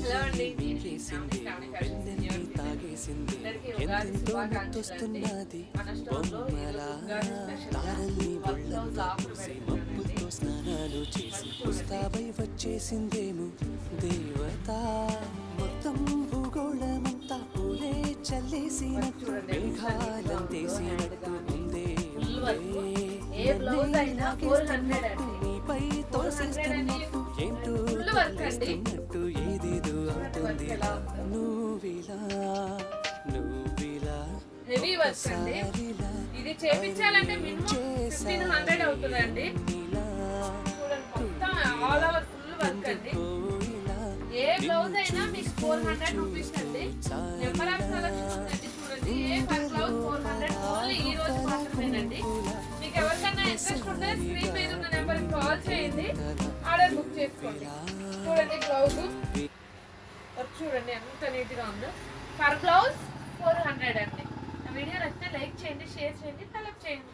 Hello అండి, నేను శ్రావణి తాగేసింది ఎంతో గుర్తొస్తున్నది బొమ్మలా తారల్ని ఒళ్ళంతా పూసి మబ్బుతో స్నానాలు చేసి పుస్తాపై వచ్చేసిందేమో దేవత మొత్తం భూగోళమంతా పూలే చల్లేసినట్టు మేఘాలంతేసినట్టు ఉందే నీపై తోసేస్తున్నట్టు ఏంటో తోసేస్తున్నట్టు ఏదేదో అవుతుంది నువ్విలా హెవీ వర్క్ అండి. ఇది చేపించాలంటే మినిమం 1500 అవుతుందండి. చూడండి, మొత్తం ఆల్ ఓవర్ ఫుల్ వర్క్ అండి. ఏ బ్లౌజ్ అయినా మీకు 400 రూపీస్ అండి. నెంబర్ ఆఫ్ కలెక్షన్ ఉందండి. చూడండి, ఏ బ్లౌజ్ 400 ఓన్లీ ఈ రోజు మాత్రమేనండి. మీకు ఎవరికైనా ఇంట్రెస్ట్ ఉంటే స్క్రీన్ మీద ఉన్న నెంబర్ కాల్ చేయండి, ఆర్డర్ బుక్ చేసుకోండి. చూడండి, బ్లౌజ్ చూడండి ఎంత నీట్ గా ఉందో. పర్ బ్లౌజ్ 400 అండి. వీడియో నచ్చితే లైక్ చేయండి, షేర్ చేయండి, కలెక్ట్ చేయండి.